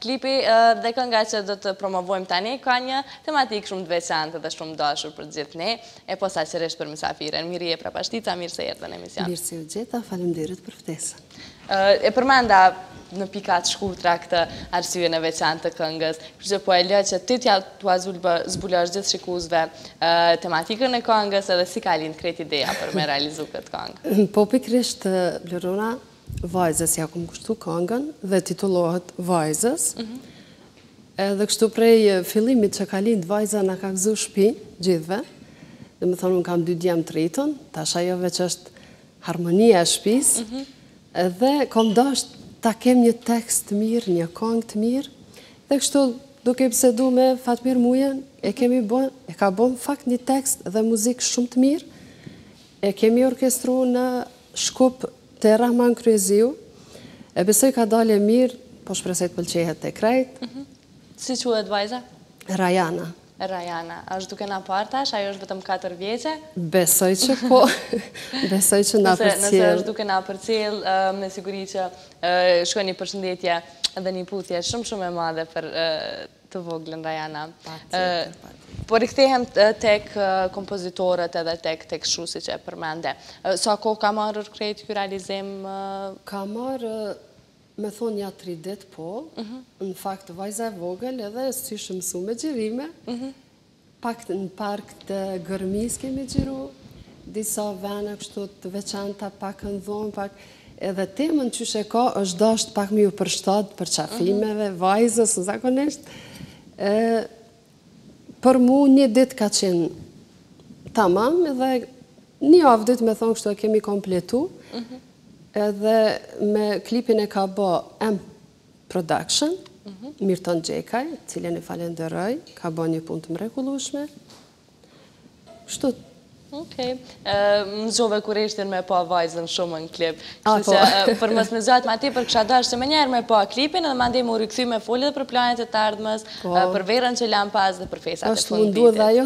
Klipi dhe kënga që do të promovojmë tani ka një tematikë shumë të veçantë dhe shumë dashur për gjithë ne, e posaçërisht për mysafiren. Mirë je Prapashtica, mirë se erdhe në emision. Mirë se u gjeta, faleminderit për ftesën. E përmenda në pikat shkurtra këtë arsyen e veçantë të këngës, kështu që po e lë që ti t'ua zbulosh gjithë shikuesve tematikën e këngës edhe si ka lind krejt ideja për me realizu këtë këngë. Po pikërisht Lorona, Vajzës ja kom kushtu këngën dhe titullohet Vajzës. Edhe kështu prej fillimit që ka lind Vajza na ka gëzu shtëpi gjithve. Dhe më thonë, unë kam 2 djemë të rritën, tash ajo veç është harmonia e shtëpisë. Edhe kom dasht ta kem një tekst të mirë, një këngë të mirë. Dhe kështu duke bisedu me Fatmir Mujen, e ka bën fakt një tekst dhe muzikë shumë të mirë. E kemi orkestru në Shkup të Rahman Kryeziu, e besoj ka dalë mirë, po shpresoj të pëlqehet të krejt. Si quhet vajza? Rajana. Rajana, është duke na partash, ajo është vetëm 4 vjeçe? Besoj që po, besoj që na përcjell. Nëse është duke na përcjell, me siguri që shkoj një përshëndetje dhe një puthje shumë e madhe për të voglën Rajana. Po rikthehem tek kompozitorët edhe tek Shusi që e përmende. Sa kohë ka marrë krejt ky realizim? Ka marrë, me thonë ja 3 ditë po, në fakt vajza e vogël edhe si shë mësu me gjirime, pak në park të Gërmis kemi gjiru, disa vene kështu të veçanta pak në dhomë, pak edhe temën që shë ka është dasht pak mi u përshtat për qafimeve, vajzës, zakonisht. Për mu një dit ka qenë tamam edhe një avë dit me thonë kështu e kemi kompletu, edhe me klipin e ka bo M Production, Mirton Gjekaj, cilën e falenderoj, ka bo një punë të mrekullueshme. Kështu. Okej. Më zgjove kur ishtin me pa vajzën shumë në klip. Kështu që për mos me zgjat ma ti për kësha dash që më njerë me pa klipin edhe ma ndej më rikëthy me folje dhe për planet e të ardhmës, për verën që lam pas dhe për fesat e është fundit mundu dhe ajo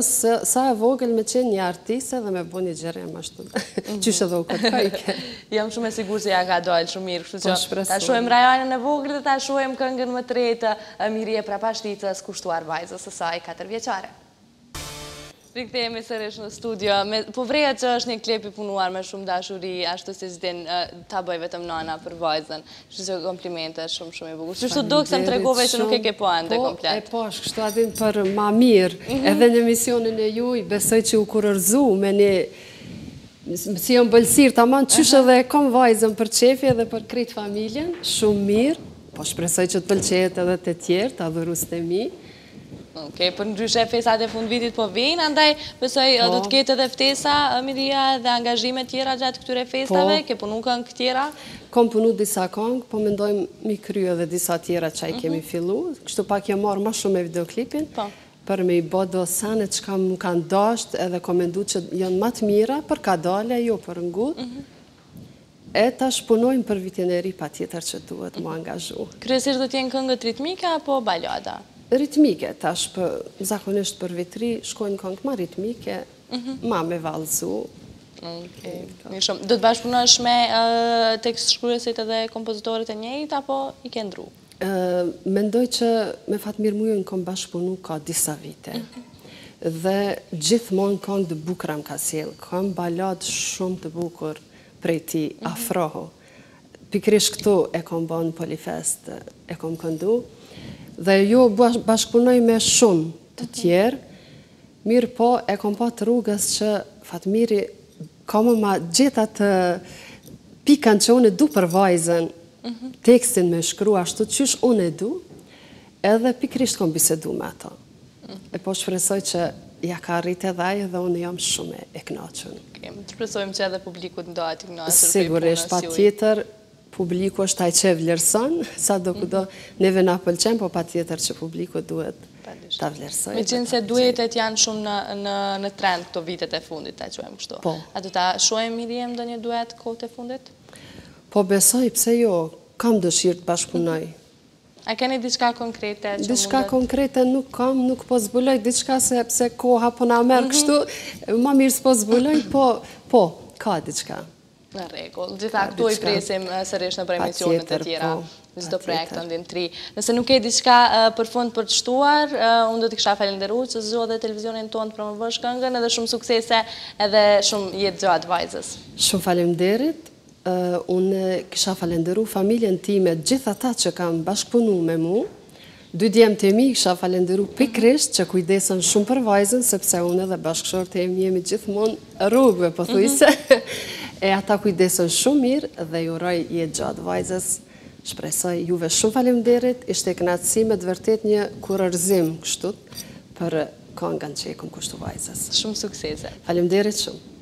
sa e vogël me qenë një artiste dhe me bo një gjerem ashtu. Qyshe dhe u këtë kajke. Jam shumë e sigur se ja ka dojnë shumë mirë, kështu që ta shuhem Rajanën e vogël dhe ta shuhem këngën më të retë Mirje Prapashticës kushtuar vajzës së saj 4 vjeçare. Rikthehemi sërish në studio, po vreja që është një klip i punuar me shumë dashuri, ashtu si zdin ta bëj vetëm nana për vajzën, që që komplimente shumë i bukur. Qështu do këse më tregove që nuk e ke po ande komplet. Po, është kështu adin për ma mirë, edhe në emisionin e juj, besoj që u kurërzu me një, si jam bëllësirë, ta manë qysh edhe kom vajzën për qefi edhe për krejt familjen, shumë mirë, po shpresoj që të pëlqejet edhe të tjerë, të adhurus të mi. Okej, për ndryshe fesat e fund vitit po vijnë, andaj besoj do të ketë edhe ftesa, Mirja, dhe angazhime tjera gjatë këtyre festave, ke punu këngë tjera? Kom punu disa këngë, po mendojmë mi kryo edhe disa tjera që i kemi fillu, kështu pak jam marrë ma shumë me videoklipin, për me i bodo sane që kam më kanë dasht edhe komendu që janë ma të mira, për ka dale, jo për ngut, e ta shpunojmë për vitin e ri pa tjetër që duhet më angazhu. Kryesisht do t'jenë këngët ritmike apo balada? Ritmike, tash zakonisht për vitri shkojnë këngë ma ritmike, ma me valzu. Do të bashkëpunosh me tekst shkruesit edhe kompozitorët e njëjt, apo i ke ndru? Mendoj që me Fatmir Mujen kom bashkëpunu ka disa vite. Dhe gjithmonë këngë të bukra më ka sjellë, kam balad shumë të bukur prej ti, afroho. Pikrish këtu e kom bon Polifest, e kom këndu. Dhe ju bashkëpunoj me shumë të tjerë, mirë po e kom pa të rrugës që Fatmiri ka më ma gjitha të pikan që unë e du për vajzën, tekstin me shkru ashtu qysh unë e du, edhe pikrisht kom bisedu me ato. E po shpresoj që ja ka rrit edhe aje dhe unë jam shumë e knaqën. Të shpresojmë që edhe publikut ndohet i knaqër. Sigurisht, pa tjetër, publiku është taj që vlerëson, sa do këdo neve na pëlqen, po pa tjetër që publiku duhet ta vlerësoj. Me qenë se duetet janë shumë në trend këto vitet e fundit, ta quajmë kështu. A du ta shohem Mirjem do një duet kohët e fundit? Po besoj, pse jo, kam dëshirë të bashkëpunoj. A keni diçka konkrete? Diçka konkrete nuk kam, nuk po zbuloj, diçka sepse koha po na merë kështu, ma mirë s'po zbuloj, po, ka diçka. Në regull, gjitha këtu i presim sërish në për emisionet e tjera në çdo projekt ndin 3. Nëse nuk e diçka për fund për të shtuar, unë do t'i kisha falenderuar që zgjodhe televizionin tonë të promovosh këngën, edhe shumë suksese edhe shumë jetë gjatë vajzës. Shumë faleminderit. Unë kisha falenderu familjen time, gjithë ata që kam bashkëpunu me mu. 2 djemët e mi kisha falenderu pikrisht që kujdesën shumë për vajzën, sepse unë edhe bashkëshorët e mi jemi gjithmonë rrugëve, po thujse. E ata kujdesën shumë mirë dhe ju uroj jetë gjatë vajzës. Shpresoj juve shumë faleminderit, ishte kënaqësi me të vërtet një kurorëzim kështu për këngën që e kam kushtu vajzës. Shumë suksese. Faleminderit shumë.